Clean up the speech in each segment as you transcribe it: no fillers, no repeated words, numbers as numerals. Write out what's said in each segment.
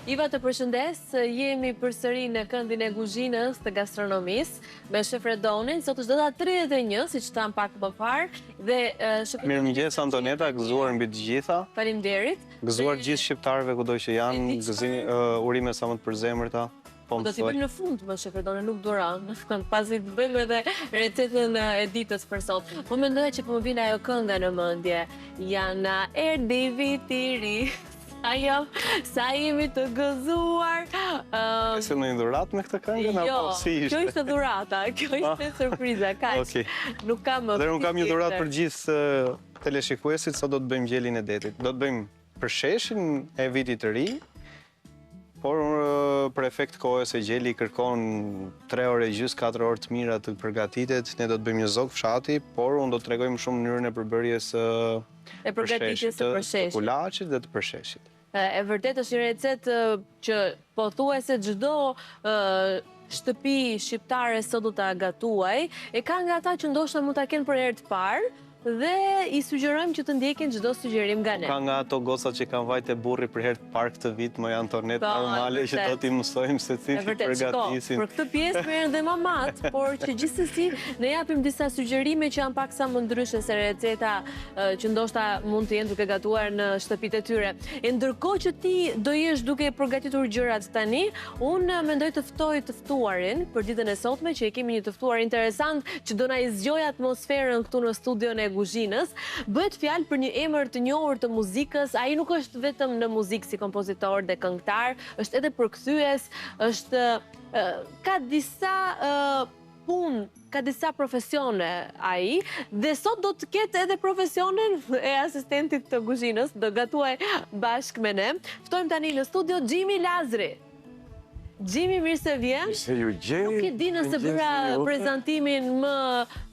Iva, të përshëndes, jemi përsëri në këndin e kuzhinës të gastronomisë me shef Redonin. Sot është data 31, siç tham pak më parë, dhe Mirëmëngjes Antoneta, gëzuar mbi të gjitha. Faleminderit. Gëzuar gjithë shqiptarëve kudo që janë, urime sa më të përzemërta. Do t'i bëjmë në fund, më shef Redonin, nuk duran. Pasi të bëjmë edhe recetën e ditës për sot. Po mendoja që po më vjen ajo kënga në mendje. Jana erdhi viti i ri. Sa jemi të gëzuar. Se në një dhurat me këtë këngën? Jo, kjo ishte dhurata, kjo ishte surpriza, kaq. Nuk kam... Dhe unë kam një dhurat për gjithë teleshikuesit, sot do të bëjmë gjelin e detit. Do të bëjmë përsheshin e vitit të ri, por për efekt kohës e gjeli kërkon 3 orë e gjys, 4 orë të mira të përgatitet. Ne do të bëjmë një zog fshati, por unë do të tregojmë shumë mënyrën e përbërjes të kulaçit dhe të përsheshit. E vërtet është një recetë që pothuajse çdo shtëpi shqiptare sot do ta gatuaj. E ka nga ata që ndoshta mund ta kenë për herë të parë, dhe i sugjerojmë që të ndjekin çdo sugjerim nga ne. Ka nga ato gocat që kanë vajte burri për herë të parë këtë vit, më Antonet, normale që do t'i mësojmë se si përgatisin. Për këtë pjesë merren dhe mamat, por që gjithsesi ne japim disa sugjerime që janë paksa më ndryshe se receta që ndoshta mund të jenë duke gatuar në shtëpitë e tyre. E ndërkohë që ti do jesh duke përgatitur gjërat tani, unë mendoj të ftoj të ftuarin për ditën e sotme, që kemi një të ftuar interesant që do na i zgjojë atmosferën këtu në studion e kuzhinës. Bëhet fjalë për një emër të njohur të muzikës. Ai nuk është vetëm në muzikë si kompozitor dhe këngëtar, është edhe përkthyes, është ka disa punë, ka disa profesione ai, dhe sot do të ketë edhe profesionin e asistentit të kuzhinës, do gatuaj bashkë me ne. Ftojmë tani në studio Xhimi Lazri. Xhimi, mirë se vjen. Mirë se ju gjej. Nuk e di nëse bëra prezantimin më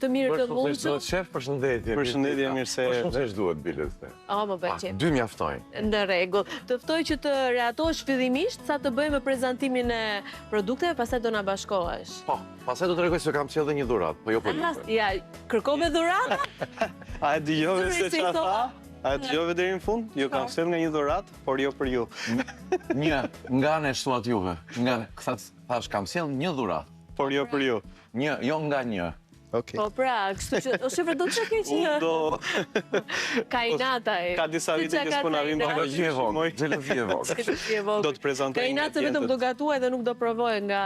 të mirë të mundshëm. Shef, përshëndetje. Përshëndetje, mirë se... Përshëndetje duhet bilet. Më pëlqen. 2 mjaftojnë. Në rregull. Të ftoj që të reatosh fillimisht sa të bëjmë prezantimin e produkteve, pastaj do na bashkohesh. Po, pastaj do të tregoj se kam sjellë edhe një dhuratë, po jo për ju. Ja, kërkove dhuratë? A e dëgjove se çfarë tha? A e dëgjove deri në fund? Jo, kam sjellë nga një dhuratë, por jo për ju. Një nga ne shtuat juve. Thash kam sjellë një dhuratë. Por jo për ju. Një, jo nga një. Okej. Po pra, kështu që o shefër do të keq një. Ka inata e. Ka disa vite që s'po na vjen xhelozi e vogël. Do të prezantoj. Ka inata vetëm do gatuaj dhe nuk do provoj nga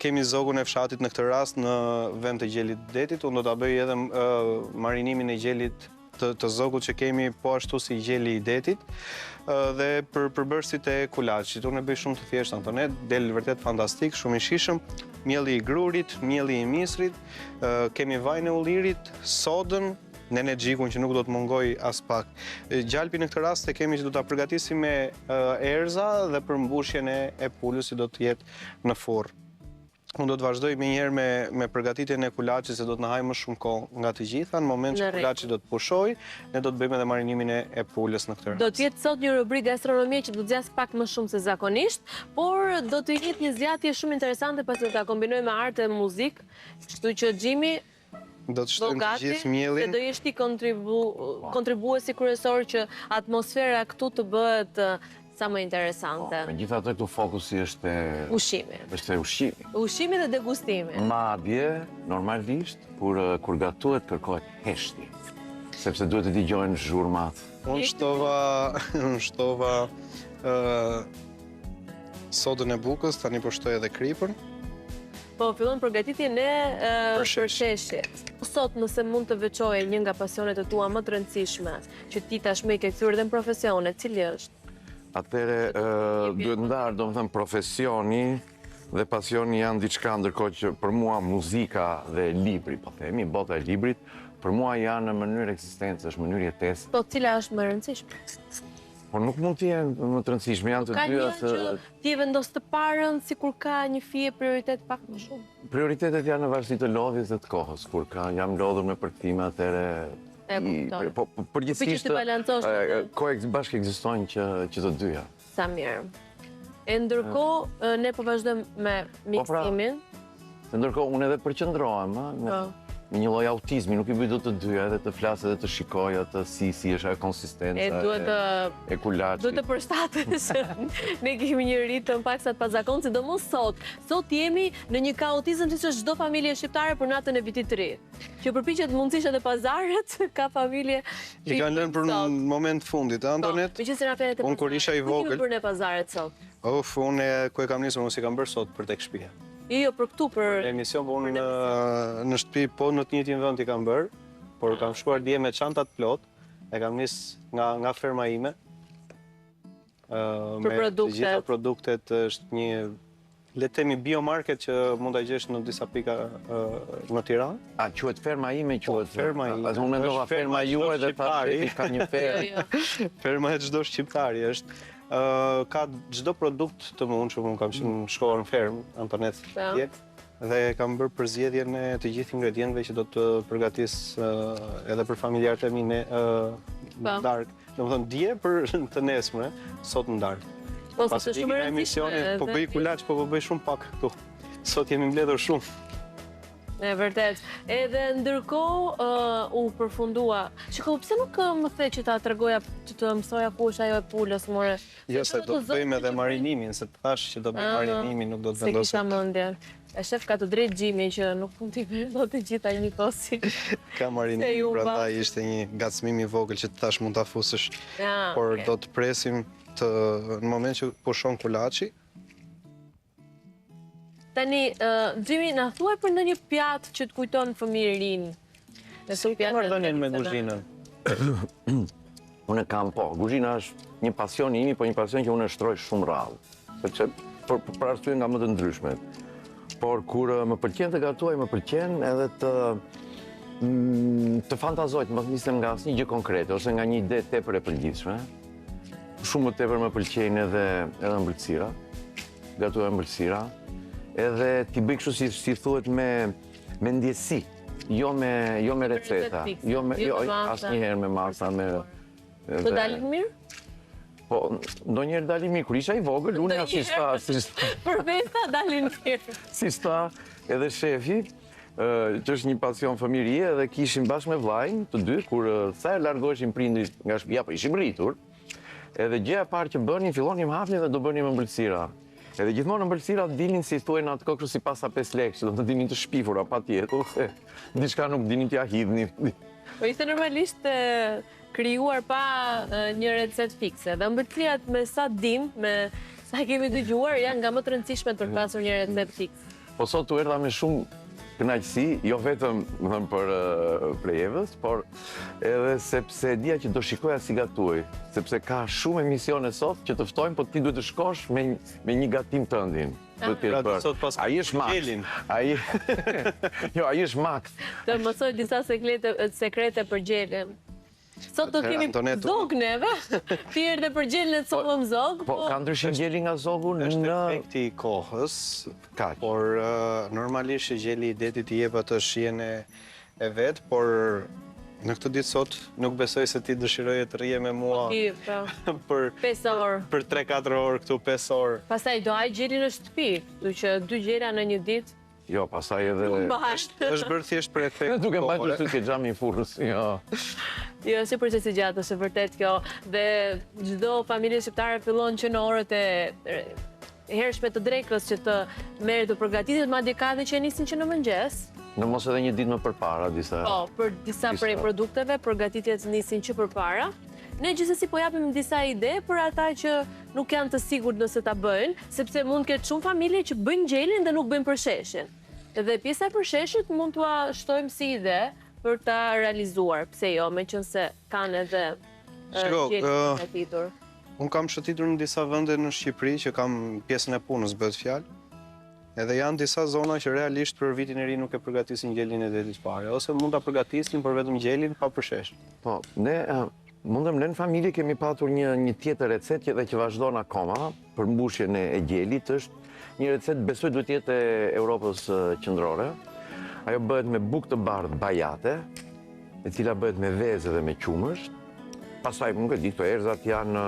kemi zogun e fshatit në këtë rast në vend të gjelit detit. Unë do ta bëj edhe marinimin e gjelit të zogut që kemi po ashtu si gjeli i detit dhe për përbërësit e kulaçit. Unë e bëj shumë të thjeshtë, Antonet, del vërtet fantastik, shumë i shishëm, mielli i grurit, mielli i misrit, kemi vajin e ullirit, sodën, nene xhikun që nuk do të mungoj as pak. Gjalpi në këtë rast e kemi që do ta përgatisim me erza dhe përmbushjen e pulës që do të jetë në furrë. Unë do të vazhdoj me njëherë me përgatitjen e kulaçit se do të na hajë më shumë kohë nga të gjitha. Në moment që kulaçi do të pushoj, ne do të bëjmë edhe marinimin e pulës në këtë rast. Do të jetë sot një rubrikë gastronomie që do të zgjas pak më shumë se zakonisht, por do të jetë një zgjatje shumë interesante pasi do ta kombinoj me art dhe muzikë. Kështu që Xhimi do të shtojmë të gjithë mielin. Se do jesh ti kontribuesi kryesor që atmosfera këtu të bëhet sa më interesante. Megjithatë këtu fokusi është ushqimi. Është ushqimi. Ushqimi dhe degustimi. Madje, normalisht, kur gatuhet kërkohet heshti. Sepse duhet të dëgjojnë zhurmat. Unë shtova sodën e bukës, tani po shtoj edhe kripën. Po, fillon përgatitjen e përsheshit. Sot, nëse mund të veçoje një nga pasionet e tua më të rëndësishme, që ti tashmë ke kthyer dhe në profesione, cili është? Atëre, duhet ndarë, do më thëmë, profesioni dhe pasioni janë diçka, ndërkohë që për mua muzika dhe libri, po themi, bota e librit, për mua janë në mënyrë eksistencë, është mënyrë jetesë. Po, cila është më rëndësishme? Por nuk mund të jenë më të rëndësishme, janë të dyja. Ka një që ti e vendos të parën, sikur ka një fije prioritet pak më shumë? Prioritetet janë në varësi të lodhjes dhe të kohës, kur jam lodhur me përkthime, atëre po përgjithsisht bashkë ekzistojnë që të dyja. Sa mirë. E ndërkohë ne po vazhdojmë me miksimin. Ndërkohë unë edhe përqendrohem me një lloj autizmi, nuk I bëj dot të dyja, edhe të flas edhe të shikoj atë si është ajo konsistenca e kulaçit. Duhet të përshtatesh. Ne kemi një ritëm paksa të pazakon, sidomos sot. Sot jemi në një kaotizëm siç është çdo familje shqiptare për natën e vitit të ri. Që përpiqet mundësisht edhe pazaret, ka familje I kanë lënë për në moment fundit, Antonet. Unë kur isha I vogël. Për ne pazaret sot. Unë ku e kam nisur, unë si kam bërë sot për tek shtëpia. Jo, për këtu, për... Emision, po unë në shtëpi, po në të njëjtin vend I kam bërë, por kam shkuar dje me çantat plot, e kam nis nga ferma ime. Për produktet. Të gjitha produktet është një, le të themi, biomarket që mund ta gjesh në disa pika në Tiranë. A quhet ferma ime, quhet ferma ime. Unë mendova ferma juaj dhe thash ka një fermë. Ferma e çdo shqiptari është. Ka çdo produkt të mund që unë kam shkuar në fermë, Antonet, dhe kam bërë përzgjedhjen e të gjithë ingredientëve që do të përgatis edhe për familjarët e mi në darkë. Domethënë dje për të nesme, sot në darkë. Pas shumë emisionet, po bëj kulaç, po bëj shumë pak këtu. Sot jemi mbledhur shumë. E vërtet. Edhe ndërkohë u përfundua. Shiko, pse nuk më the që ta tregoja, që të mësoja ku është ajo e pulës, more? Jo, se do të bëjmë edhe marinimin, se të thash që do bëjmë marinimin, nuk do të vendosë. Se kisha mendje. E shef ka të drejtë Gjimi që nuk mund t'i do të gjitha një kosi. Ka marinimin, prandaj ishte një ngacmim I vogël që të thash mund ta fusësh. Por do të presim në moment që pushon kulaçi. Tani, Gjimi, na thuaj për ndonjë pjatë që të kujton fëmijërinë. Si ke marrëdhënien me kuzhinën? Unë kam kuzhina është një pasion imi, po një pasion që unë e shtroj shumë rrallë. Sepse për arsye nga më të ndryshmet. Por kur më pëlqen të gatuaj, më pëlqen edhe të fantazoj, të mos nisem nga asnjë gjë konkrete ose nga një ide tepër e përditshme. Shumë më tepër më pëlqejnë edhe ëmbëlsira. Gatuaj ëmbëlsira. Edhe t'i bëj kështu si thuhet me ndjesi, jo me receta, jo asnjëherë me masa, me... Të dalin mirë? Po, ndonjëherë dalin mirë, kur isha I vogël, unë ja si sta... Për festa dalin mirë. Si sta edhe shefi, që është një pasion fëmijërie, edhe kishim bashkë me vllajin, të dy, kur sa e largoheshim prindrit nga shtëpia, po ishim rritur, edhe gjëja e parë që bënin, fillonim hapnin dhe do bënim ëmbëlsira. Edhe gjithmonë ëmbëlsirat dilnin si thuhen atë kokë si pasa 5 lekë, që do të dinin të shpifura patjetër, se diçka nuk dinin t'ja hidhni. Po ishte normalisht krijuar pa një recetë fikse. Dhe ëmbëlsirat me sa dim, me sa kemi dëgjuar, janë nga më të rëndësishmet për pasur një recetë fikse. Po sot u erdha me shumë kënaqësi, jo vetëm për Evës, por edhe sepse dia që do shikoja si gatuaj, sepse ka shumë emisione sot që të ftojnë, po ti duhet të shkosh me një gatim tëndin. Ai është maks. Jo, ai është maks. Të mësoj disa sekrete për gjelën. Sot do kemi zog neve, ti erdhe për gjelën e të solëm zog. Po, ka ndryshim gjeli nga zogu në... Është efekti I kohës, por normalisht gjeli I detit I jep atë shijen e vetë, por në këtë ditë sot nuk besoj se ti dëshiroje të rrije me mua për 5 orë. Për 3-4 orë këtu 5 orë. Pastaj do haj gjeli në shtëpi, du që 2 gjela në një ditë. Jo, pasaj edhe... është bërë thjesht për efekt. Duke mbajtur sy ke xhami I furrës, jo. Jo, si procesi gjatë, është vërtet kjo. Dhe çdo familje shqiptare fillon që në orët e hershme të drekës që të merret të përgatitet, madje ka edhe që nisin që në mëngjes. Në mos edhe një ditë më përpara disa. Po, për disa prej produkteve, përgatitjet nisin që përpara. Ne gjithsesi po japim disa ide për ata që nuk janë të sigurt nëse ta bëjnë, sepse mund ketë shumë familje që bëjnë gjelin dhe nuk bëjnë përsheshin. Dhe pjesa e përsheshit mund t'ua shtojmë si ide për ta realizuar. Pse jo, meqense kanë edhe gjelin përgatitur. Unë kam shëtitur në disa vende në Shqipëri që kam pjesën e punës bëhet fjalë. Edhe janë disa zona që realisht për vitin e ri nuk e përgatisin gjelin e detit pare, ose mund ta përgatisin për vetëm gjelin pa përsheshin. Po, ne ne në familje kemi patur një tjetër recetë dhe që vazhdon akoma për mbushjen e gjelit, është një recetë besoj duhet jetë e Europës qendrore. Ajo bëhet me bukë të bardhë bajate, e cila bëhet me vezë dhe me qumësht, pastaj nuk e di, këto erzat janë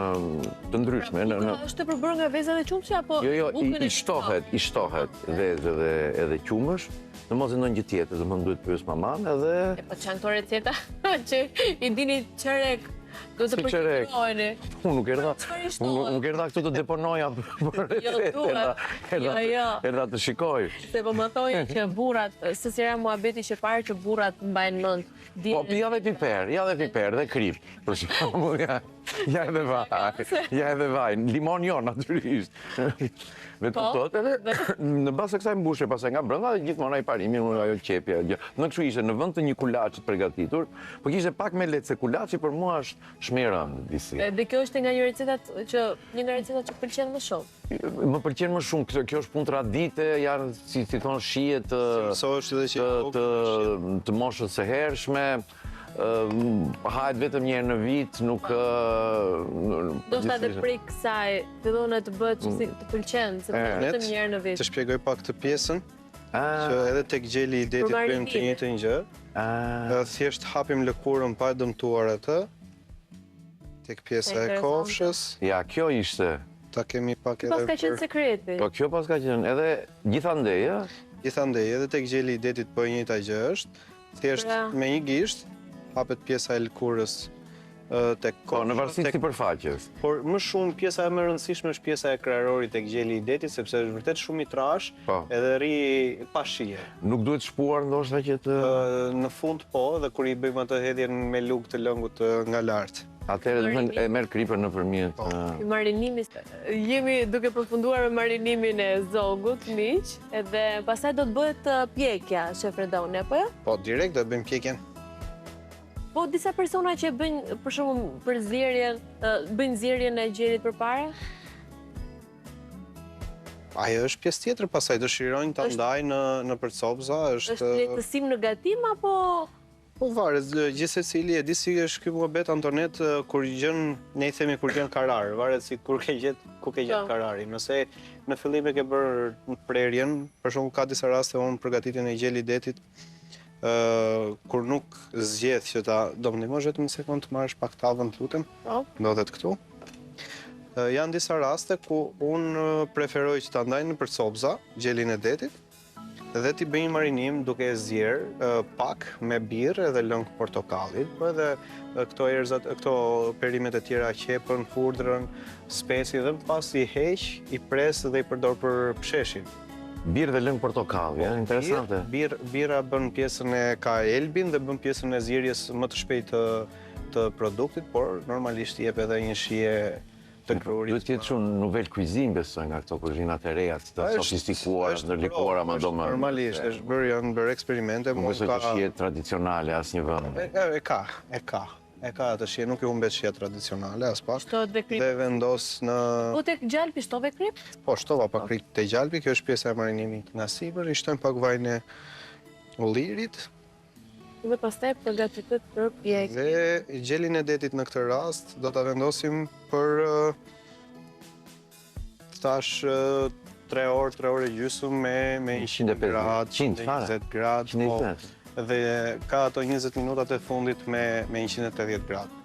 të ndryshme. Është të përbërë nga vezë dhe qumëshe, apo... Jo, i shtohet vezë edhe qumësh, në mos e në një tjetër, dhe më duhet pyes maman edhe... E po që janë këto receta që i dini qerek, do të përkëtojni. Unë nuk erdha këtu të deponoja për receta, erdha të shikoj. Se po më thojnë që burrat, se si era muhabeti që parë që burrat mbajnë mend. Po, ja dhe piper, dhe krip, për shembull, ja edhe vaj, limon jo, natyrisht. Me të tot, edhe në base kësaj mbushe, pasaj nga brenda, dhe gjithmonë ai parimi, unë ajo qepja. Në kështu ishte në vend të një kulaçit përgatitur, po kishte pak me lehtë se kulaçi për mua është shmerën disi. Dhe kjo është një nga recetat që pëlqen më shumë. Më pëlqen më shumë, kjo është punë tradite, janë, si thonë, shije të moshës së hershme, hajt vetëm njerë në vit, nuk... Do shta dhe prej kësaj, fillon e të bëtë që si të pëlqen, se vetëm njerë në vit. Të shpjegoj pak të pjesën, që edhe tek gjeli i detit bëjmë të njëjtën gjë, thjesht hapim lëkurën pa dëmtuar atë, tek pjesa e kofshës. Ja, kjo ishte. Ta kemi pak edhe për... Pas ka qenë sekreti. Po, kjo pas ka qenë, edhe gjithandej, ja? Gjithandej, edhe tek gjeli i detit po njëjta gjë është, thjesht me një gisht, hapet pjesa e lëkurës tek kofshë. Po, në varësi si përfaqes. Por më shumë pjesa e më rëndësishme është pjesa e krarorit tek gjeli i detit, sepse është vërtet shumë i trash, edhe rri pa shije. Nuk duhet shpuar ndoshta që të... Në fund po, dhe kur i bëjmë atë hedhjen me lugë të lëngut nga lartë. Atëherë e merr kripën nëpërmjet. Marinimi, jemi duke përfunduar me marinimin e zogut, miq, edhe pastaj do të bëhet pjekja, shef Redoni, apo jo? Po, direkt do të bëjmë pjekjen. Po, disa persona që bëjnë, për shumë, për zjerjen, bëjnë zjerjen e gjelit përpara? Ajo është pjesë tjetër, pastaj dëshirojnë ta ndajnë në përcopza, është lehtësim në gatim, apo... Po varet, gjithsecili e di si është ky muhabet Antonet kur gjën, ne i themi kur gjën karar, varet si kur ke gjetë karari. Nëse në fillim e ke bërë në prerjen, për shembull ka disa raste unë përgatitjen e gjelit detit, kur nuk zgjedh që ta do më ndihmosh vetëm një sekond të marrësh pak tavën, lutem. Ndodhet këtu. Janë disa raste ku unë preferoj që ta ndaj në përcopza gjelin e detit, dhe t'i bëjnë marinim duke e zjerë pak me birë edhe lëng portokallit, po edhe këto perimet e tjera, qepën, hudrën, speci, dhe pas i heq, i pres dhe i përdor për psheshin. Birë dhe lëng portokalli, interesante. Bira bën pjesën e ka elbin dhe bën pjesën e zjerjes më të shpejt të produktit, por normalisht jep edhe një shije të krurit. Duhet t'jetë shumë nouvelle cuisine, besoj, nga këto kuzhinat e reja, të sofistikuara, ndërlikuara, më do më... Normalisht, janë bërë eksperimente. Nuk besoj të shije tradicionale as një vend. E ka atë shije, nuk i humbet shije tradicionale, as pak. Shtohet dhe krip. Dhe vendos në... Po tek gjalpi shtove krip? Po, shtova pak krip te gjalpi, kjo është pjesa e marinimit nga sipër, i shtojmë pak vajin e ullirit. Dhe pastaj përgatitet për pjekje. Dhe gjelin e detit në këtë rast do ta vendosim për tash 3 orë gjysmë me 100 gradë, 120 gradë, dhe ka ato 20 minutat e fundit me 180 gradë.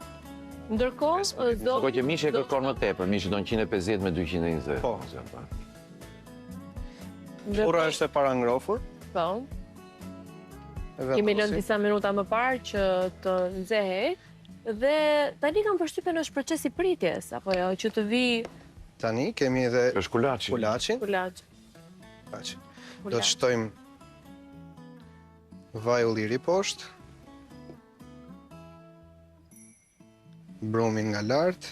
Ndërkohë, do që mishi e kërkon më tepër, mishi do 150 me 220. Po. Ura është e para ngrofur. Po. Kemi lënë disa minuta më parë që të nxehej, dhe tani kam përshtypjen është proces i pritjes, apo jo, që të vi... Tani kemi edhe... është kulaçi. Do të shtojmë vaj ulliri poshtë, brumin nga lartë.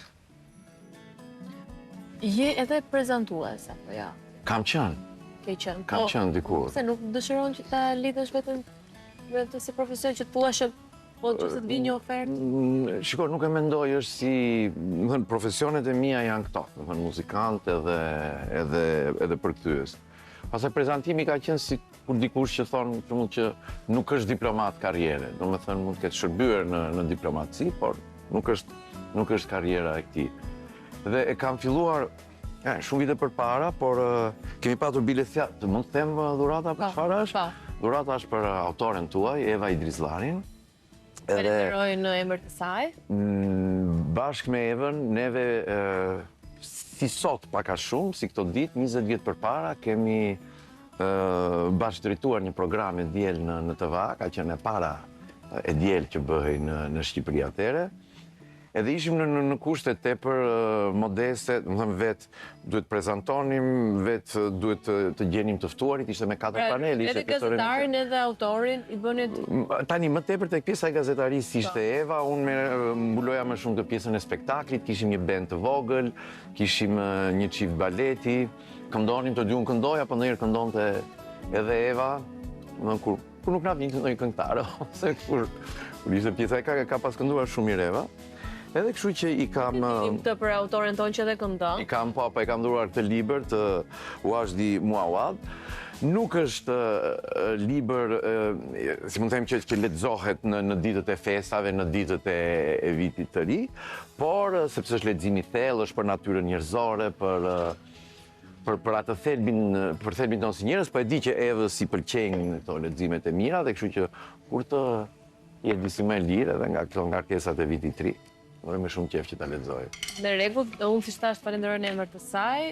Je edhe prezantues, apo jo? Kam qenë. Ke qenë. Kam qenë dikur. Se nuk dëshiron që ta lidhesh vetëm si profesion që të thuash po që se të vi një ofertë? Shiko, nuk e mendoj, është si... profesionet e mia janë këto, muzikant edhe përkthyes. Pastaj prezantimi ka qenë si kur dikush që thonë që nuk është diplomat karriere. Do me thënë mund të ketë shërbyer në diplomaci, por nuk është karriera e këtij. Dhe e kam filluar shumë vite përpara, por kemi patur bilet, mund të them dhurata për çfarë është? Dhurata është për autoren tuaj, Eva Idrizllarin. Falenderoj në emër të saj. bashkë me Evën, neve si sot paka shumë, si këto ditë, 20 vjetë përpara, kemi bashkë drejtuar një program e diel në TVA, ka qenë e para e diel që bëhej në Shqipëri atere. Edhe ishim në kushte tepër modeste, më thëmë vetë duhet prezentonim, vetë duhet të gjenim të ftuarit, ishte me 4 paneli. Edhe gazetarin edhe autorin i bënit... Tani, më tepër të pjesa e gazetarisë ishte Eva, unë mbuloja më shumë të pjesën e spektaklit, kishim një band të vogël, kishim një qift baleti, këndonim të dy unë këndoja, për ndonjëherë këndonte edhe Eva, kur nuk na vinte ndonjë këngëtar, ose kur ishte pjesa e ka pas kënduar shumë mirë Eva. Edhe kështu që i kam... Të për autorin tonë që edhe këndon? I kam dhuruar këtë libër të Wajdi Muawad. Nuk është libër, si mund të them që lexohet në ditët e festave, në ditët e vitit të ri, por sepse është lexim i thellë, është për natyrën njerëzore, për atë thelbin tonë si njerëz, po e di që Evës i pëlqejnë këto leximet e mira, dhe kështu që kur të jetë disi më e lirë edhe nga këto ngarkesat e vitit të ri, më shumë qef që ta lexoj. Në rregull, unë si shtash falenderoj në emër të saj.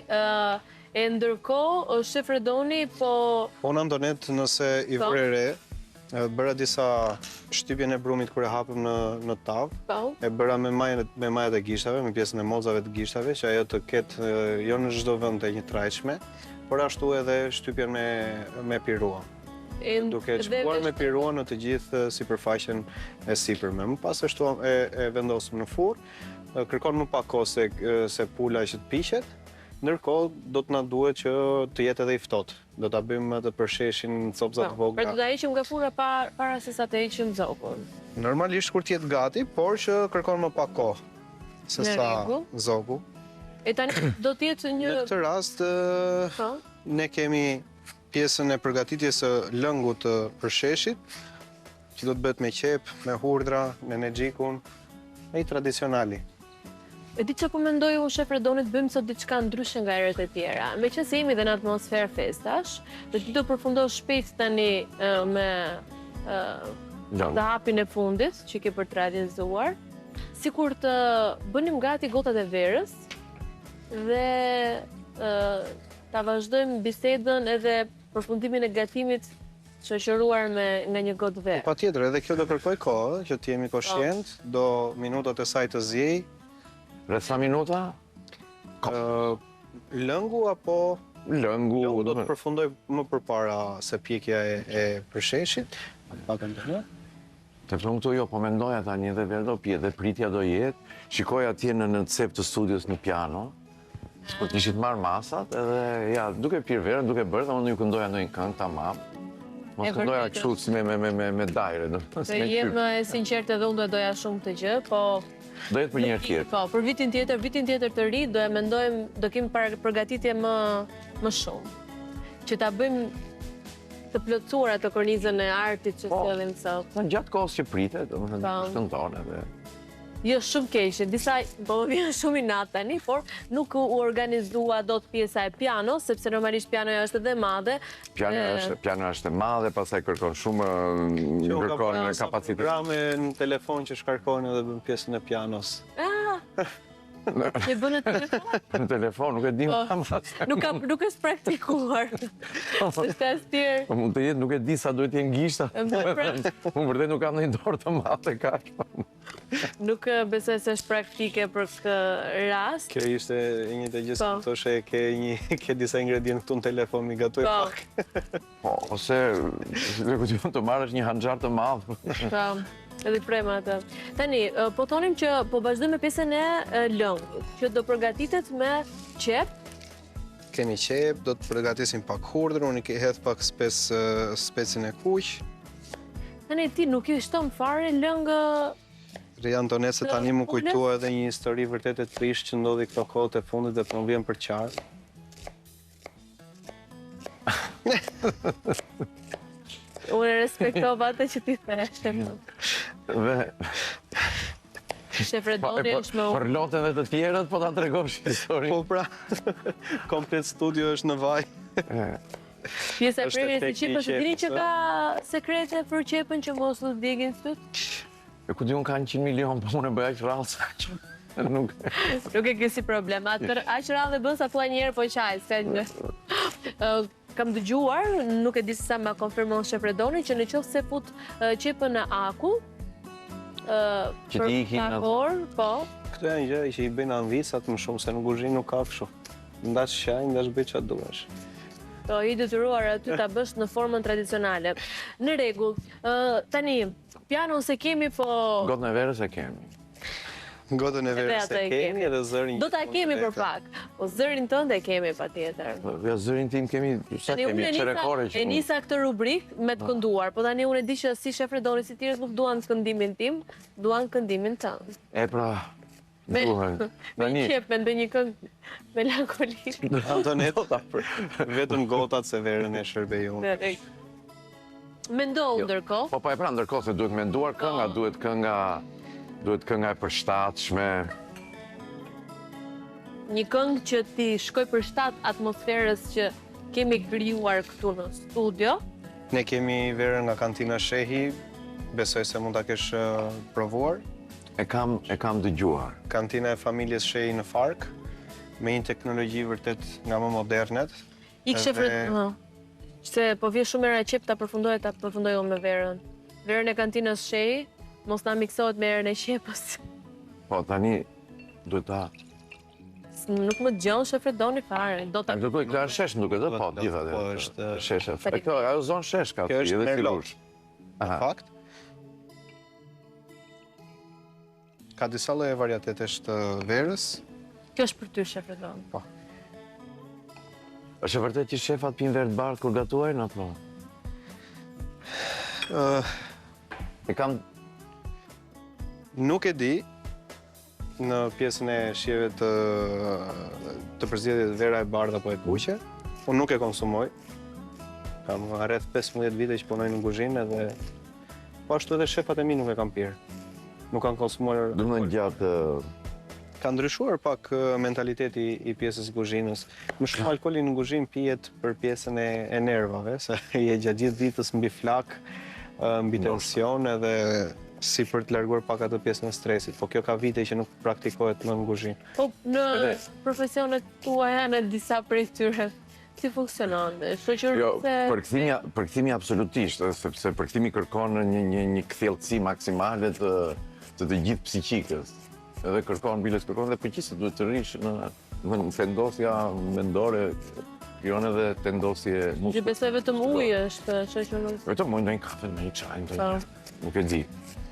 E ndërkohë, shef Redoni, po... Unë Antonet, nëse i vëre re, bëra disa shtypjen e brumit kur e hapëm në tavë, e bëra me majat e gishtave, me pjesën e mozave të gishtave, që ajo të ketë jo në çdo vend të një trajshme, por ashtu edhe shtypjen me pirua. Duke shkuar me pirua në të gjithë sipërfaqen e sipërme. Më pas ashtu e vendosëm në furrë, kërkon më pak kohë se pula që të piqet, ndërkohë do të na duhet që të jetë edhe i ftohtë. Do ta bëjmë të përsheshin copza të vogla. Pra do ta heqim nga furra para se sa të heqim zogën. Normalisht kur të jetë gati, por që kërkon më pak kohë se sa zogu. E tani do të jetë një... Në këtë rast ne kemi pjesën e përgatitjes së lëngut të përsheshit, që do të bëhet me qep, me hurdra, me nexhikun, e i tradicionali. E di që po mendoj unë shef Redoni të bëjmë sot diçka ndryshe nga herët e tjera. Me që se jemi dhe në atmosferë festash, dhe ti do përfundosh shpejt tani me të hapin e fundit, që ke për të realizuar, si kur të bënim gati gotat e verës, dhe ta vazhdojmë bisedën edhe përfundimin e gatimit shoqëruar nga një gotë verë. Patjetër, edhe kjo do kërkoj kohë, që të jemi koshient, do minutat e saj të zjej. Rreth sa minuta? Lëngu apo... Lëngu do të përfundoj më përpara se pjekja e përsheshit. Të këtu jo, po mendoja tani edhe verë do pje, dhe pritja do jetë. Shikoj atje në cep të studios një piano, për të ishit marrë masat, edhe ja, duke pirë verën, duke bërë, dhe unë ju këndoja ndonjë këngë tamam. Mos këndoja kështu si me dajre. Se jem e sinqert edhe unë doja shumë të gjë, po... Do jetë për njërë tjetër. Po, për vitin tjetër të ri, do e mendojmë, do kemi përgatitje më shumë. Që ta bëjmë të plotësuar atë kornizën e artit që sjellin sot. Në gjatë kohës që pritet, do të thënë shkënton edhe. Jo, shumë keqe, disa po vjen shumë inat tani, por nuk u organizua dot pjesa e piano, sepse normalisht pianoja është edhe madhe. Pianoja është e madhe, pastaj kërkon shumë kapacitet. Programe në telefon që shkarkojnë edhe bën pjesën e pianos. Që bënë në telefon? Në telefon, nuk e di më. Nuk është praktikuar. Është astjer. Mund të jetë, nuk e di sa duhet jenë gishta. Unë vërtet nuk kam në një dorë të madhe kaq. Nuk besoj se është praktike për këtë rast. Kjo ishte një të gjithë të thoshe ke disa ingredient këtu në telefon, mi gatoj pak. Po, ose të marrësh një hanxhar të madh. Edhe prema atë. Tani, po thonim që po vazhdojmë me pjesën e lëngut, që do përgatitet me qep. Kemi qep, do të përgatisim pak hurdër, unë i hedh pak specin e kuq. Tani, ti nuk i shton fare lëngë... Ria Antonet, se tani më kujtua edhe një histori vërtet e trisht që ndodhi këto kohët e fundit dhe të më vjen për qarë. Unë respektova atë që ti theshte. Shef Redoni është me unë. Për lotën dhe të tjerët, po ta tregosh historinë. Po pra, komplet studio është në vaj. Pjesa e prerjes të qepës, dini që ka sekrete për qepën që mos u djegin sot? E ku di unë ka 100 milion, po unë e bëja që rrallë sa që. Nuk e ke si problem. Aq radhë bën sa thua një herë po qaj, s'ka gjë. Kam dëgjuar, nuk e di se sa ma konfirmon shef Redoni, që në qoftë se fut qepën në aku, që ti ikin takor, po. Këto janë gjë që i bëjnë anvisat më shumë, se në kuzhinë nuk ka kështu. Ndash qaj, ndash bëj çfarë duash. Po, i detyruar aty ta bësh në formën tradicionale. Në rregull, tani, pianon se kemi, po... Gotën e verës e kemi. Gotën e verës e kemi edhe zërin... Do ta kemi për pak, po zërin tënd e kemi patjetër. Ja, zërin tim kemi, sa kemi, qerekore që... E nisa këtë rubrik me të kënduar, po tani unë e di që si shef Redoni, si tjerët nuk duan këndimin tim, duan këndimin tënd. E pra, duhen. Me qep, me një këngë melankolik. Antonet, vetëm gotat se verën e shërbej unë. Mendohu ndërkohë. Po e pra ndërkohë se duhet menduar kënga, duhet kënga e përshtatshme. Një këngë që ti shkoj përshtat atmosferës që kemi krijuar këtu në studio. Ne kemi verën nga kantina Shehi, besoj se mund ta kesh provuar. E kam dëgjuar. Kantina e familjes Shehi në Fark, me një teknologji vërtet nga më modernet. Ik shef se po vje shumë era qep ta përfundoj unë me verën. Verën e kantinës Shehi, mos na miksohet me erën e qepës. Po, tani duhet ta... Nuk më gjon shef Redoni fare. Kërkoj këta shesh më duket, po, gjitha dhe. Po, është... Sheshe. Ajo zonë shesh ka të është edhe merlot. filush. Në fakt, ka disa lloje variatetesh të verës. Kjo është për ty, shef Redoni. Po. Është e vërtet që shefat pinë verë të bardhë kur gatuajnë, apo? E kam... Nuk e di, në pjesën e shijeve të përzgjedhjes vera e bardhë apo e kuqe. Unë nuk e konsumoj. Kam rreth 15 vite që punoj në kuzhinë edhe po ashtu edhe shefat e mi nuk e kam pirë. Nuk kanë konsumuar. Domethënë gjatë ka ndryshuar pak mentaliteti i pjesës kuzhinës. Më shumë alkooli në kuzhinë pihet për pjesën e nervave, se je gjatë gjithë ditës mbi flak, mbi tension edhe si për të larguar pak atë pjesën e stresit, po kjo ka vite që nuk praktikohet më në kuzhinë. Po në profesionet tuaja në disa prej tyre, si funksionon? Jo, përkthimi absolutisht, sepse përkthimi kërkon një kthjellësi maksimale të gjithë psiqikës. Edhe kërkon dhe përgjithësi duhet të rish në tendosja mendore, krijon edhe tendosje muskullore. Që besoj vetëm ujë është që nuk... Vetëm ujë, ndonjë kafe, ndonjë çaj, nuk e di.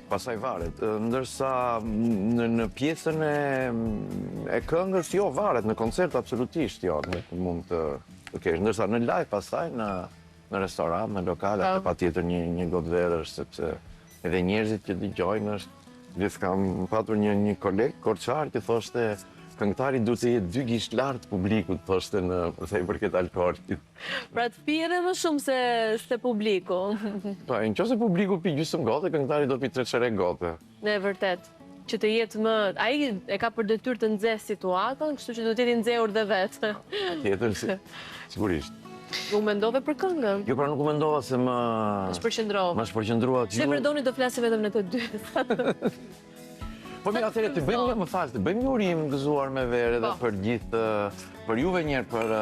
Pastaj varet, ndërsa në pjesën e këngës, jo, varet, në koncert absolutisht, jo, mund të kesh. Ndërsa në live pastaj, në restoran, në lokale, patjetër një gotë verësh, sepse edhe njerëzit që dëgjojnë është, gjithë kam patur një koleg, Korçar, që thoshte, këngëtari duhet të jetë 2 gishtë lartë publikut, thoshte përsa i përket alkoolit. Pra të pi edhe më shumë se publiku. Po, në qoftë se publiku pi gjysmë gote, këngëtari do pi 3 çerek gote. Ne vërtet, që të jetë më... Ai e ka për detyrë të nxesë situatën, kështu që do të jetë i nxehur dhe vetë. Tjetër, sigurisht. U mendove për këngën? Jo, pra nuk u mendova se më... Më shpërqendrova. Më shpërqendrova. Se Redoni do flasi vetëm në të dy. Po mirë, atëherë të bëjmë të bëjmë një urim gëzuar me verë edhe për gjithë, për juve njerë për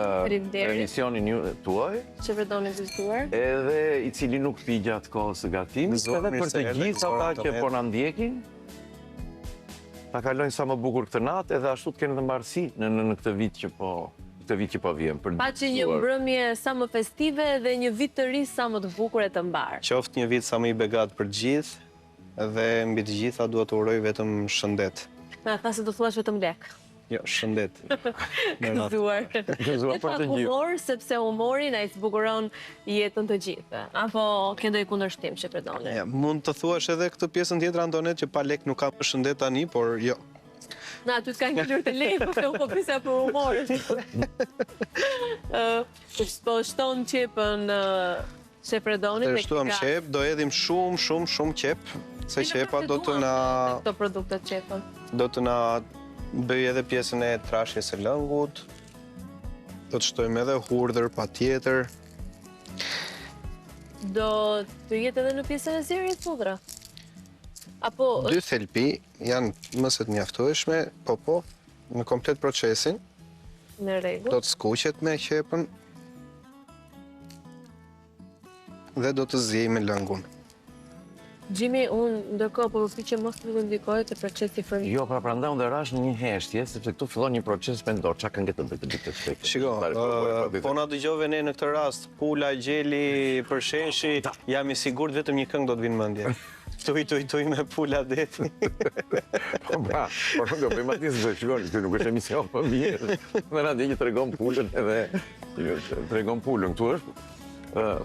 emisionin tuaj. Që Redoni gëzuar. Edhe i cili nuk pi gjatë kohës së gatimit, edhe për të gjithë ata që po na ndjekin. Ta kalojnë sa më bukur këtë natë, edhe ashtu të keni të mbarësi në këtë vit që po vjen. Pa që një mbrëmje sa më festive dhe një vit të ri sa më të bukur e të mbarë. Qoftë një vit sa më i begat për gjithë, dhe mbi të gjitha duhet të uroj vetëm shëndet. Na, tha se do thuash vetëm lek. Jo, shëndet. Gëzuar. Gëzuar për të gjithë. Humor, sepse humori na i zbukuron jetën të gjithë. Apo ke ndonjë kundërshtim, shef Redoni? Mund të thuash edhe këtë pjesën tjetër, Antonet, që pa lek nuk ka më shëndet tani, por jo. Na, ty t'ka ngjyrë të lekë, unë po prisja për humorin. Po shton qepën shef Redoni. Të shtuam qep, do edhim shumë qep, se qepa do të na... Këto produktet qepën. Do të na bëj edhe pjesën e trashjes së lëngut, do të shtojmë edhe hurdhër patjetër. Do të jetë edhe në pjesën e zjerjes pudra? Apo 2 thelbi janë më së mjaftueshme, po, në komplet procesin, në rregull. do të skuqet me qepën dhe do të zjej me lëngun. Gjimi, unë ndërkohë po përpiqem mos të ndikoj të procesi fërmimit. Jo, prandaj unë rash në një heshtje, sepse këtu fillon një proces mendor, çka kanë këtë të shpejtë. Shiko, po na dëgjove ne në këtë rast, pula, gjeli, përsheshi, jam i sigurt vetëm një këngë do të vinë mendje. Tuj me pula deti. Po bra, por nuk do bëjmë atje se shikoni, këtu nuk është emision për mirë. Në radio që tregon pulën edhe tregon pulën këtu është.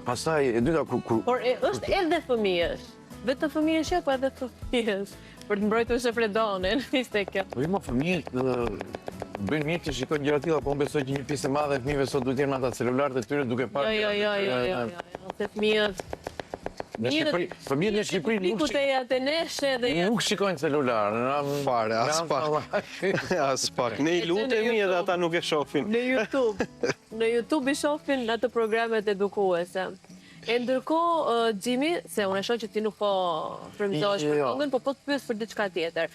Pastaj e dyta kur Por është edhe fëmijësh. Vetë fëmijësh apo edhe fëmijësh? Për të mbrojtur shefredonin, ishte kjo. po më fëmijët bëjnë mirë që shikojnë gjëra të tilla, po unë besoj që një pjesë e madhe e fëmijëve sot duhet të jenë ata celularët e tyre duke parë. Jo. Se fëmijët Fëmijët në Shqipëri nuk shikojnë celular. Fare, as pak. Ne I lutemi edhe ata nuk e shohin. Në YouTube I shohin ato programet edukuese. E ndërkohë, Gjimi, se unë e shoh që ti nuk po frymëzohesh për këngën, po të pyes për diçka tjetër.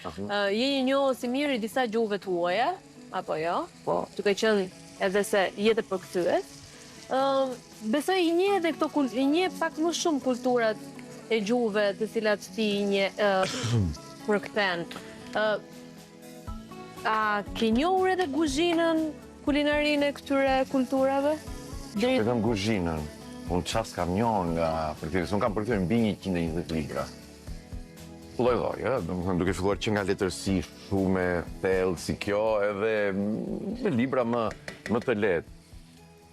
Je një njohës I mirë I disa gjuhëve tuaja, apo jo? Po. Duke qenë edhe se jetë përkthyes. Besoj I njeh edhe këto I njeh pak më shumë kulturat e gjuhëve të cilat ti I njeh përkthen. A ke njohur edhe kuzhinën, kulinarinë e këtyre kulturave? Vetëm kuzhinën. Unë çast kam njohur nga përkthyer, unë kam përkthyer mbi 120 libra. Lloj-lloj, domethënë duke filluar që nga letërsi shumë thellë si kjo, edhe me libra më të lehtë.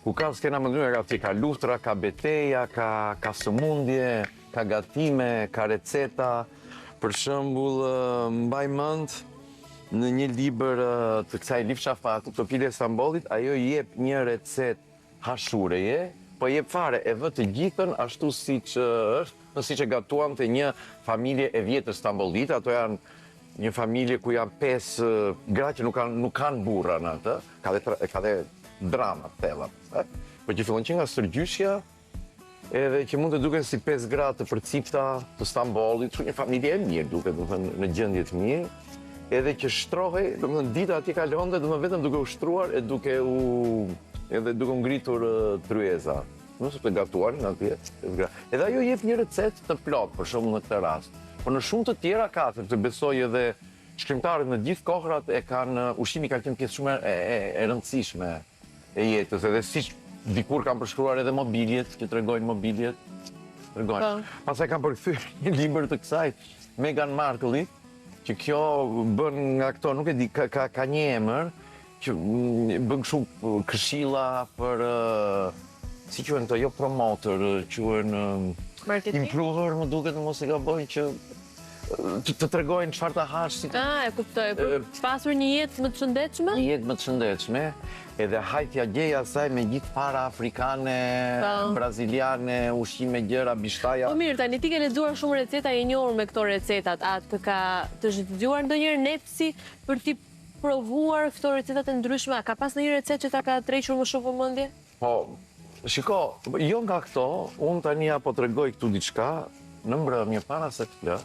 Ku ka skena mënyrë, ka luftra, ka beteja, ka sëmundje, ka gatime, ka receta. Për shembull, mbaj mend në një libër të kësaj Liv Shafakut, Topile e Stambollit, ajo jep një recet hashureje, po jep fare e vë të gjithën ashtu siç është, siç e gatuan te një familje e vjetër stambollite. Ato janë një familje ku janë 5 gra që nuk kanë burra në atë, ka dhe drama të thella. Po që fillon që nga sërgjyshja, edhe që mund të duken si 5 gra të përcipta të Stambollit, një familje e mirë duket, në gjendje të mirë, edhe që shtrohej, dita atje kalonte, vetëm duke u shtruar e duke u ngritur tryeza. Nëse të gatuarin atje. Edhe ajo jep një recet të plot, për shembull në këtë rast. Por në shumë të tjera ka, sepse besoj edhe shkrimtarët në gjithë kohrat e kanë, ushqimi ka qenë pjesë shumë e rëndësishme e jetës, edhe si dikur kanë përshkruar edhe mobiljet, që tregojnë mobiljet. Pastaj kanë përkthyer një libër të kësaj, Meghan Markle, që kjo bën nga këto, nuk e di, ka një emër, që bën shumë këshilla për, si quhen këto, jo promotor, quhen improver, më duket mos e gaboj, që të tregojnë çfarë ta hash. E kuptoj. Për pasur një jetë më të shëndetshme? Një jetë më të shëndetshme, edhe hajtja gjeja saj me gjithë fara afrikane, braziliane, ushqime gjëra, bishtaja. Po mirë, tani ti ke lexuar shumë receta, je njohur me këto recetat. A të zgjuar ndonjëherë nepsi për ti provuar këto recetat e ndryshme? A ka pas ndonjë recetë që ta ka tërhequr më shumë vëmendje? Po, shiko, jo nga këto, unë tani apo tregoj këtu diçka, në mbrëmje para se të flë,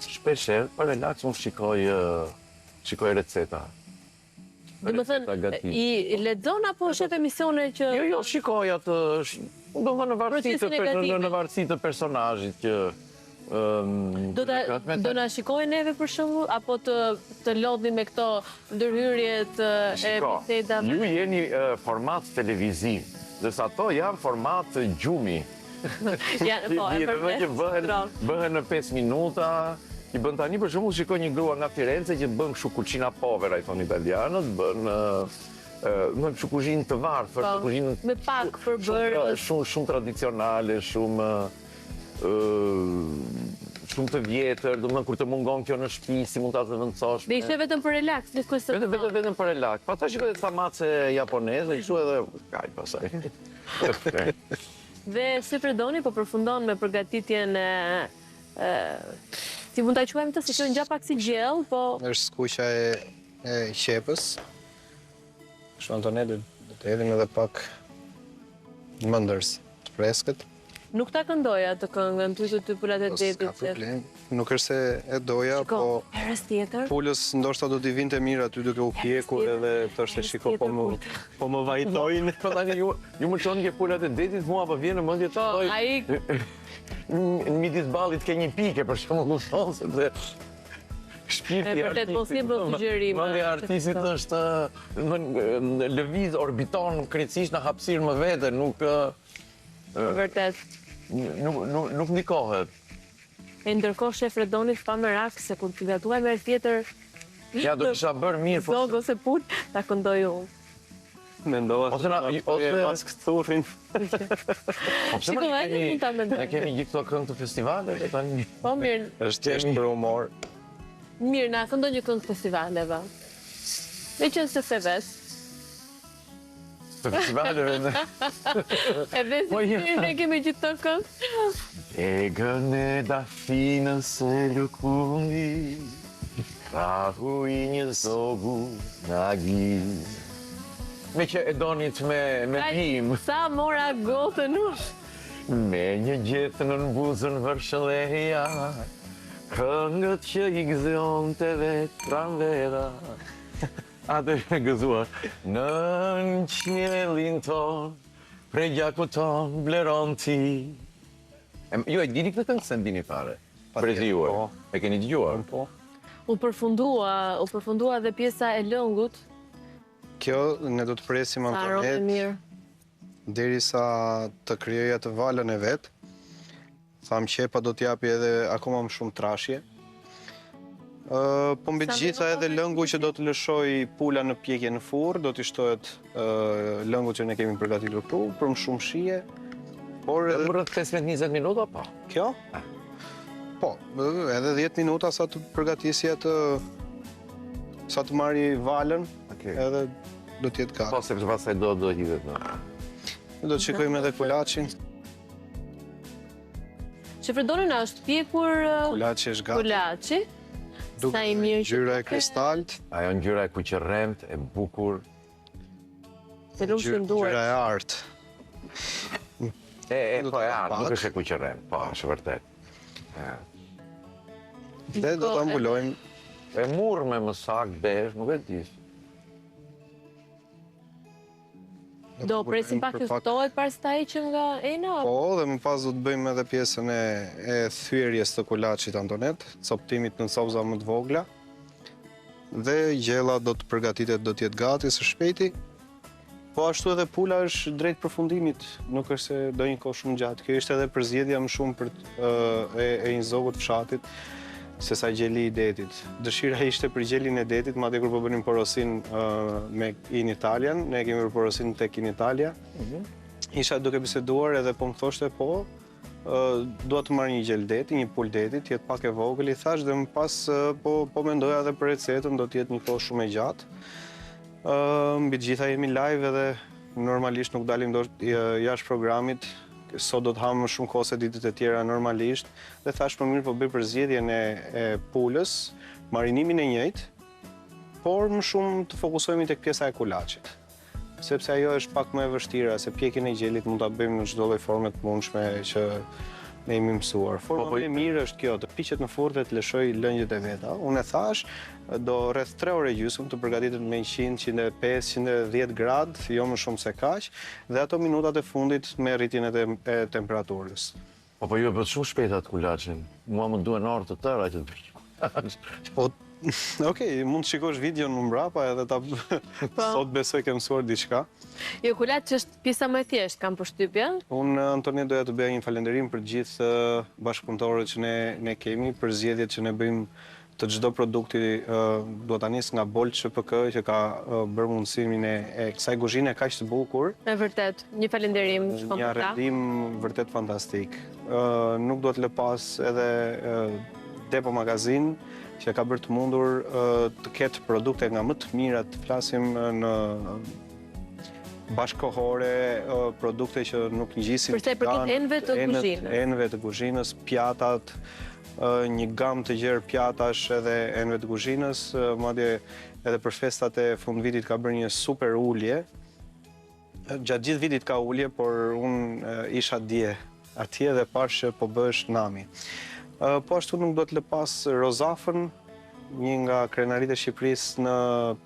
shpesher, për relaks unë shikoj receta. Dhe më thënë, I lexon apo shef emisione që... Jo, shikoj atë, do më në varësi të personazhit që... Do na shikojnë neve për shembull, apo të lodhni me këto ndërhyrjet e bisedave? Ju jeni format televiziv, dërsa ato janë format gjumi. Bëhen në 5 minuta, I bën tani për shembull shikoj një grua nga Firenze që bën kështu cucina povera, I thonë italianët, bën kështu kuzhinë të varfër, kuzhinë me pak përbërë, shumë tradicionale, shumë të vjetër, domethënë kur të mungon kjo në shtëpi, si mund ta zëvendësosh. Dhe ishte vetëm për relaks, vetëm për relaks. Pastaj shikoj të mace japoneze, kështu edhe kaj pastaj. Dhe Sefredoni po përfundon me përgatitjen si mund ta quajmë të, si që ngja pak si gjell, po... Është skuqa e qepës. Kështu Antonelli, do të hedhim edhe pak mëndërs të freskët. Nuk ta këndoja të këngën, ty pulat e detit. S'ka problem. Nuk është se e doja, po herës tjetër. Pulës ndoshta do t'i vinte mirë aty duke u pjekur edhe thoshte shiko po më vajtojnë. Po tani ju më çoni ke pulat e detit, mua po vjen në mendje të thoj. Në midis ballit ke një pike për shembull, kupton sepse shpirti i vërtet mos i bën sugjerime. Mendja e artistit është lëviz orbiton krejtësisht në hapësirë më vete, nuk vërtet. Nuk ndikohet. E ndërkohë shef Redonit pa merak se kur t'i gatuaj me herë tjetër. Ja do kisha bërë mirë, po. Zog ose pul, ta këndoj unë. Mendova ose pas këthurin. Shiko, ajde mund ta mendoj. Ne kemi gjithë këto këngë të festivaleve tani. Po mirë. Është thjesht për humor. Mirë, na këndoj një këngë festivaleve. Me qenë se vet. Të festivaleve ne. Edhe si ne kemi gjithë të këngë. Egën e dafinën se lëkundi, rahu i një zogu nagi. Me që e donit me pim. Sa mora gotën ush. Me një gjithë në buzën vërshëleja, këngët që i gëzion të vetë pranvera. Atë e gëzuar. Në qelin ton, prej gjaku ton, bleron ti. Ju e dini këtë këngë se ndini fare? Prezijuar. E keni dëgjuar? Po. U përfundua dhe pjesa e lëngut. Kjo ne do të presim Antonet derisa të krijojë atë valën e vet. Tham Qepa do t'japi edhe akoma më shumë trashje. Po mbi të gjitha edhe lëngu që do të lëshoj pula në pjekje në furrë, do t'i shtohet lëngu që ne kemi përgatitur këtu për më shumë shije. Por edhe rreth 15-20 minuta po. Kjo? Po, edhe 10 minuta sa të përgatisi atë sa të marri valën, edhe do t'jetë gati. Po, sepse pastaj do hidhet në. Do të shikojmë edhe kulaçin. Shefredonina është pjekur Kulaçi është gati. Kulaçi. Sa i mirë ngjyra e kristalt. Ajo ngjyra e kuqërremtë, e bukur. Ngjyra e artë. Po e artë, nuk është e kuqërremtë, po, është vërtet. Dhe do ta mbulojmë. E murme më saktë bezh, nuk e di. Do presim pak të ftohet pas ta heqim nga ena? Po, dhe më pas do të bëjmë edhe pjesën e thyerjes të kulaçit Antonet, coptimit në copëza më të vogla. Dhe gjella do të përgatitet, do të jetë gati së shpejti. Po ashtu edhe pula është drejt përfundimit, nuk është se do një kohë shumë gjatë. Kjo ishte edhe përzgjedhja më shumë për e një zogut fshatit, se sa gjeli i detit. Dëshira ishte për gjelin e detit, madje kur po bënim porosin me In Italian, ne kemi bërë porosin tek In Italia. Isha duke biseduar edhe po më thoshte po, dua të marr një gjel deti, një pul deti, të jetë pak e vogël, i thash dhe më pas po mendoja edhe për recetën, do të jetë një kohë shumë e gjatë. Mbi të gjitha jemi live edhe normalisht nuk dalim jashtë programit. Sot do të hamë shumë kohë se ditët e tjera normalisht, dhe thash më mirë po bëj përzgjedhjen e pulës, marinimin e njëjtë, por më shumë të fokusohemi tek pjesa e kulaçit. Sepse ajo është pak më e vështira, se pjekjen e gjelit mund ta bëjmë në çdo lloj forme të mundshme që ne jemi mësuar. Forma më e mirë është kjo, të piqet në furrë dhe të lëshoj lëngjët e veta. Unë e thash, do rreth 3 orë gjysmë të përgatitet me 100, 105, 110 gradë, jo më shumë se kaq, dhe ato minutat e fundit me rritjen e temperaturës. Po ju e bët shumë shpejt atë kulaçin. Mua më duhen orë të tëra që të bëj kulaç. Po, okej, mund të shikosh videon më mbrapa edhe sot besoj ke mësuar diçka. Jo, kulaç është pjesa më e thjeshtë, kam përshtypje. Unë, Antonet, doja të bëja një falënderim për gjithë bashkëpunëtorët që ne kemi, për zgjedhjet që ne bëjmë të çdo produkti, do ta nis nga Bolt SHPK që ka bërë mundësimin e kësaj kuzhine kaq të bukur. E vërtet, një falënderim shkon Një arrendim vërtet fantastik. Nuk do të lë pas edhe Depo Magazin, që ka bërë të mundur të ketë produkte nga më të mirat, të flasim në bashkohore, produkte që nuk ngjisin. Përsa i përket enëve të kuzhinës. Enëve të kuzhinës, pjatat, një gamë të gjerë pjatash edhe enëve të kuzhinës, madje edhe për festat e fundvitit ka bërë një super ulje. Gjatë gjithë vitit ka ulje, por unë isha dje atje dhe pash që po bëhesh nami. Po ashtu nuk do të lë pas rozafën, një nga krenaritë e Shqipërisë në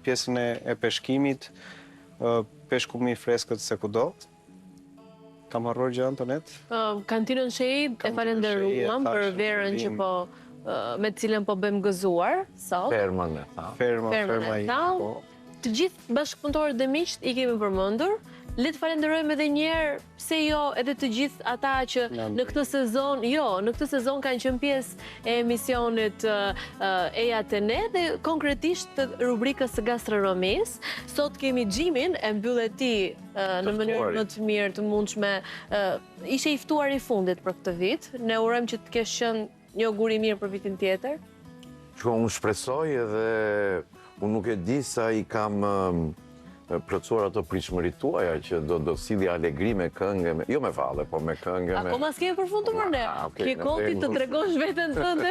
pjesën e peshkimit, peshkumi freskët se kudo. Kam harruar gjë, Antonet? Kantinën Shehit e falenderuam për verën që me cilën po bëjmë gëzuar sot. Fermën e tha. Ferma i. Të gjithë bashkëpunëtorët dhe miqt i kemi përmendur. Le të falenderojmë edhe një herë, pse jo, edhe të gjithë ata që në këtë sezon kanë qenë pjesë e emisionit Eja te ne dhe konkretisht të rubrikës së gastronomisë. Sot kemi Xhimin, e mbyllet ti në mënyrë më të mirë të mundshme. Ishe i ftuar i fundit për këtë vit. Ne urojmë që të kesh qenë një augur i mirë për vitin tjetër. Që unë shpresoj edhe unë nuk e di sa i kam plotësuar ato pritshmëritë tuaja që do sillni alegri me këngë, jo me valle, po me këngë. Akoma s'kemi përfunduar ne. Ke kohë ti të tregosh veten tënde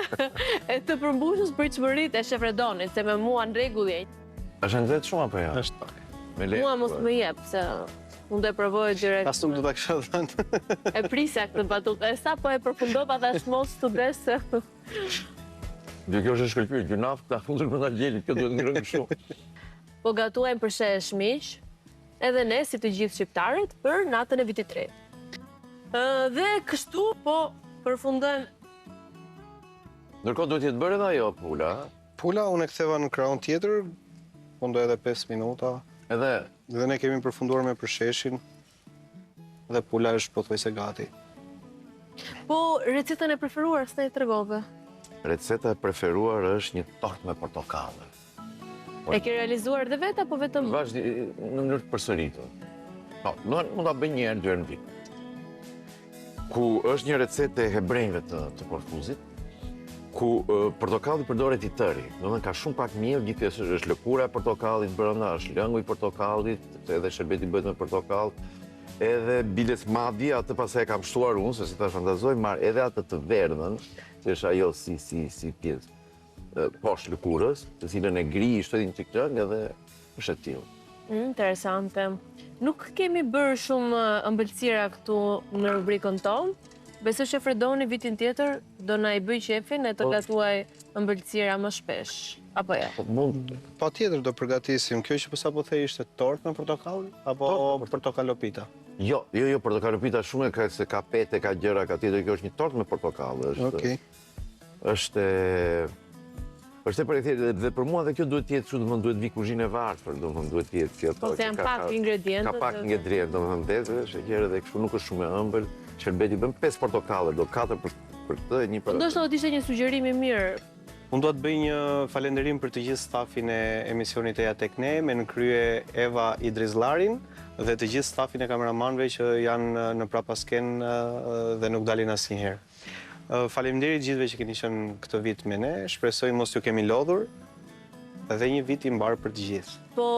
e të përmbushësh pritshmëritë e Shefredonit, se me mua në rregull je. Është nxehtë shumë apo ja? Është. Mua mos më jep, se unë do e provoj direkt. As nuk do ta kisha dhënë. E prisja këtë batutë. E sa po e përfundova thash mos studes. Dhe kjo është shkëlqyer, gjunaf ta fundur për ta gjelit, kjo duhet ngrënë shumë. Po gatuajmë për shesh miq, edhe ne si të gjithë shqiptarët për natën e vitit të re. Dhe kështu po përfundojmë. Ndërkohë duhet jetë bërë edhe ajo pula. Pula unë e ktheva në krahun tjetër, fundoi edhe 5 minuta. Dhe ne kemi përfunduar me përsheshin. Dhe pula është pothuajse gati. Po recetën e preferuar s'na i tregove? Receta e preferuar është një tort me portokallë. E ke realizuar dhe vetë apo vetëm? Vazhdi në mënyrë të përsëritur. Po, mund ta bëj një herë, 2 herë në vit. Ku është një recetë e hebrejve të portuzit, ku portokalli përdoret i tëri. Domethënë ka shumë pak miell, gjithsesi është lëkura e portokallit brenda, është lëngu i portokallit, edhe sherbeti bëhet me portokall. Edhe biles madje atë pastaj e kam shtuar unë, se si ta fantazoj, marr edhe atë të verdhën, që është ajo si pjesë poshtë lëkurës, të cilën e grij shtoj një çikëng edhe është e tillë. Interesante. Nuk kemi bërë shumë ëmbëlsira këtu në rubrikën tonë. Besoj që Fredoni vitin tjetër do na i bëj qefin e të gatuaj ëmbëlsira më shpesh. Apo ja? Patjetër do përgatisim. Kjo që sapo the ishte tort me portokall apo portokalopita? Jo, portokalopita shumë se ka pete, ka gjëra, ka tjetër, kjo është një tort me portokall. Okej. Është e përthjeshtë dhe për mua dhe kjo duhet të jetë kështu, domethënë duhet vi kuzhinë e varfër, domethënë duhet të jetë kjo. Po se janë pak ingredientë. Ka pak ingredientë, domethënë vezë, sheqer dhe kështu nuk është shumë e ëmbël. Sherbeti bën 5 portokalle, do 4 për këtë e 1 për. Ndoshta do të ishte një sugjerim i mirë. Unë do të bëj një falënderim për të gjithë stafin e emisionit Eja tek ne, me në krye Eva Idrizllarin dhe të gjithë stafin e kameramanëve që janë në prapasken dhe nuk dalin asnjëherë. Faleminderit gjithëve që keni qenë këtë vit me ne, shpresoj mos ju kemi lodhur dhe një vit i mbar për të gjithë. Po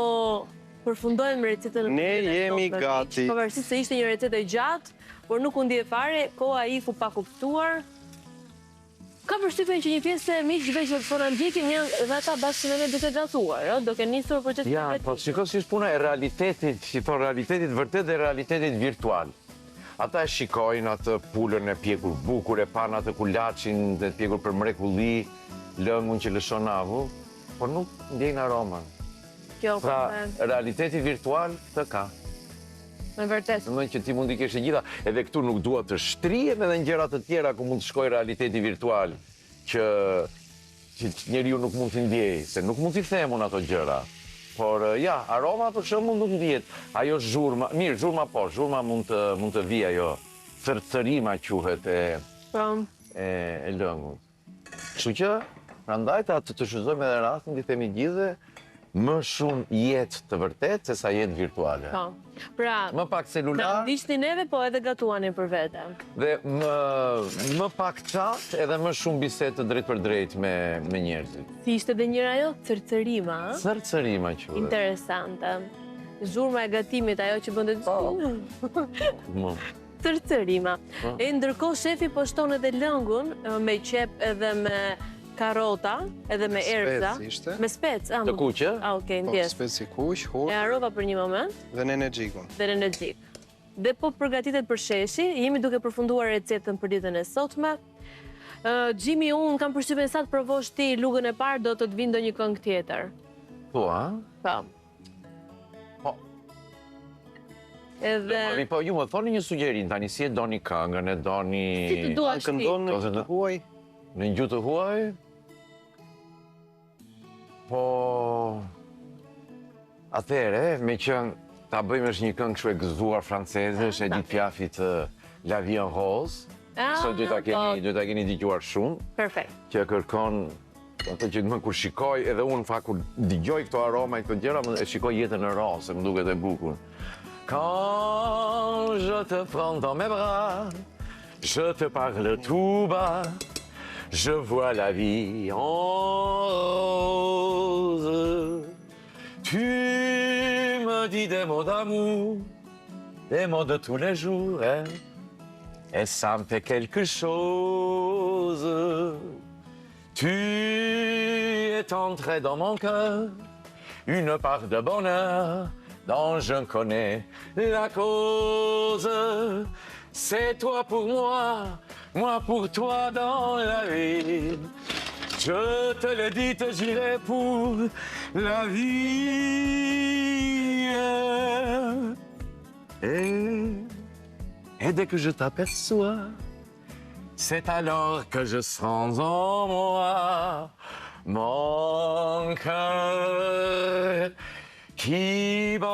përfundojmë recetën. Ne jemi gati. Pavarësisht se ishte një recetë e gjatë, por nuk u ndje fare, koha iku pa kuptuar. Ka përshtypjen që një pjesë e miqve që po na ndjekin janë edhe ata bashkë me ne duke gatuar, ëh, duke nisur procesin. Ja, po shikoj si është puna e realitetit, si thon realitetit vërtet dhe realitetit virtual. Ata e shikojnë atë pulën e pjekur bukur, e pan atë kulaçin dhe të pjekur për mrekulli, lëngun që lëshon avull, por nuk ndjejnë aroman. Pra, realiteti virtual të ka. Me vërtet. Domethënë që ti mund t'i kesh e gjitha, edhe këtu nuk dua të shtrihem edhe në gjëra të tjera ku mund të shkojë realiteti virtual, që njeriu nuk mund t'i ndjejë, se nuk mund t'i them unë ato gjëra. Por ja, aroma për shembull nuk ndihet. Ajo zhurma, mirë, zhurma mund të vijë ajo. Thërthërima quhet e lëngut. Kështu që, prandaj të shfrytëzojmë edhe rastin, i themi gjithë më shumë jetë të vërtet se sa jetë virtuale. Pra, më pak celular. Na ndiqni neve, po edhe gatuani për vete. Dhe më pak chat edhe më shumë bisedë të drejt për drejt me njerëzit. Si ishte dhe njëra ajo? Thërthërima. Thërthërima quhet. Interesante. Zhurma e gatimit, ajo që bën të thërthërima. E ndërkohë shefi po shton edhe lëngun me qep edhe me karota, edhe me erza. Me spec. Të kuqe? Okej, ndjes. Po spec i kuq, hurë. E harrova për një moment. Dhe në energjikun. Dhe në energjik. dhe po përgatitet për sheshi, jemi duke përfunduar recetën për ditën e sotme. Gjimi, unë kam përshtypjen sa të provosh ti lugën e parë, do të vinë ndonjë këngë tjetër. Po, a? Po. Po. Edhe... Po, ju më thoni një sugjerim, tani si e doni këngën, e doni... Si të duash ti? Këndon në gjuhë të huaj? Në gjuhë të huaj? Po... Atëhere, me që ta bëjmë është një këngë kështu e gëzuar franceze, është Edith Piafit La Vie en Rose. Sot do ta keni dëgjuar shumë. Perfekt. Që kërkon atë që më kur shikoj, edhe unë fa kur dëgjoj këto aroma e këto gjëra, e shikoj jetën në rose, më duket e bukur. Quand je te prends dans mes bras, je te parle tout bas, je vois la vie en rose. Tu me dis des mots d'amour, des mots de tous les jours, hein? Et ça me fait quelque chose. Tu es entré dans mon cœur, une part de bonheur dont je connais la cause. C'est toi pour moi pour toi dans la vie. Je te le dis, te j'irai pour la vie. Et dès que je t'aperçois, c'est alors que je sens en moi mon cœur qui bat.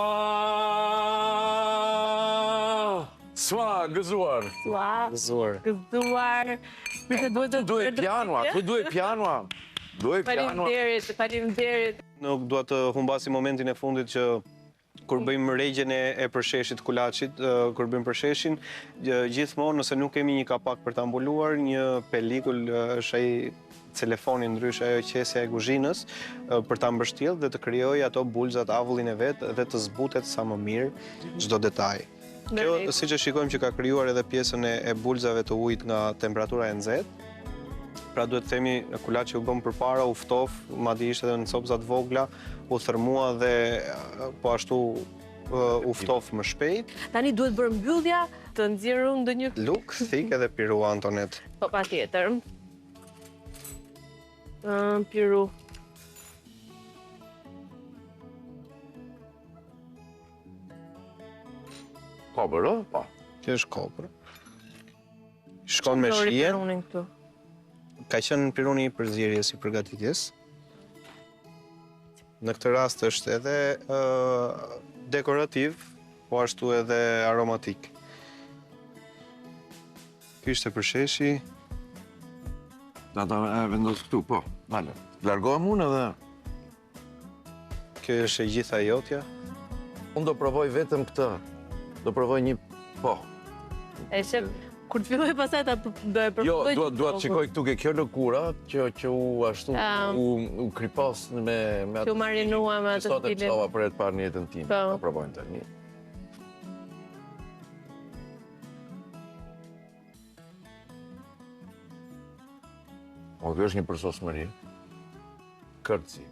Soa, gëzuar. Gëzuar. Duhet pianoa. Faleminderit. Nuk dua të humbasim momentin e fundit që kur bëjmë rregjen e përsheshit kulaçit, kur bëjmë përsheshin, gjithmonë nëse nuk kemi një kapak për ta mbuluar, një pelikull është ai telefoni ndryshe ajo qesja e kuzhinës për ta mbështjellë dhe të krijojë ato bulzat, avullin e vet dhe të zbutet sa më mirë çdo detaj. Kjo, siç e shikojmë që ka krijuar edhe pjesën e bulzave të ujit nga temperatura e nxehtë. Pra duhet të themi kulaçi u bëm përpara, u ftof, madje ishte edhe në copza të vogla, u thërmua dhe po ashtu u ftof më shpejt. Tani duhet bërë mbyllja, të nxjerrë ndonjë Luk, thik edhe piru, Antonet. Po patjetër. Piru. Kopër, o? Po. Kjo është kopër. Shkon me shije. Ka qenë piruni i përzierjes, i përgatitjes. Në këtë rast është edhe dekorativ, po ashtu edhe aromatik. Ky ishte përsheshi. Da vendos këtu, po. Vale. Largohem unë edhe... Kjo është e gjitha jotja. Unë do provoj vetëm këtë. Do provoj një... Po. E shep, kur të filloj pasaj ta do e përpërdoj... Jo, duat të shikoj këtu ke kjo lëkura, që u ashtu, u kripos me... Që u marinua me atë stilin. Sot e pësova për e të parë një jetën tim. Do provojnë të një. O, kjo është një përsosmëri. Kërci.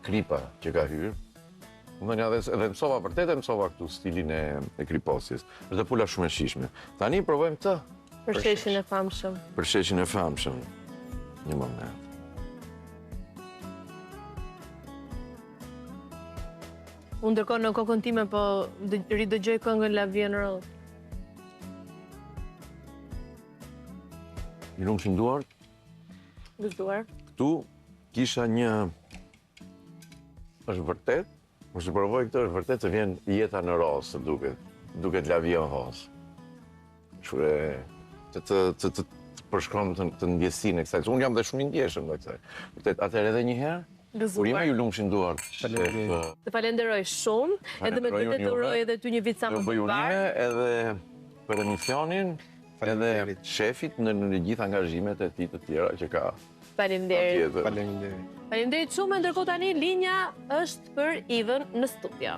Kripa që ka hyrë. Edhe mësova vërtet e mësova këtu stilin e kriposjes. Është pula shumë e shishme. Tani provojmë këtë. Përsheshin e famshëm. Përsheshin e famshëm. Një moment. Unë ndërkohë në kokën time po ridëgjoj këngën La Vie en Rose. I lumshin duart. Gëzuar. Këtu kisha një... është vërtet, mos të provoj këtë, është vërtet të vjen jeta në rosë, duket La Vie en Rose. Shure, të përshkron të ndjesinë e kësaj. Unë jam dhe shumë i ndjeshëm dhe kësaj. Vërtet, atër edhe një herë, urime ju lumshin duart. Të falenderoj shumë, edhe me këtë të uroj edhe ty një vit sa më të parë. Edhe për emisionin, edhe shefit në gjithë angazhimet e ti të tjera që ka. Faleminderit. Faleminderit shumë, ndërkohë tani linja është për Ivën në studio.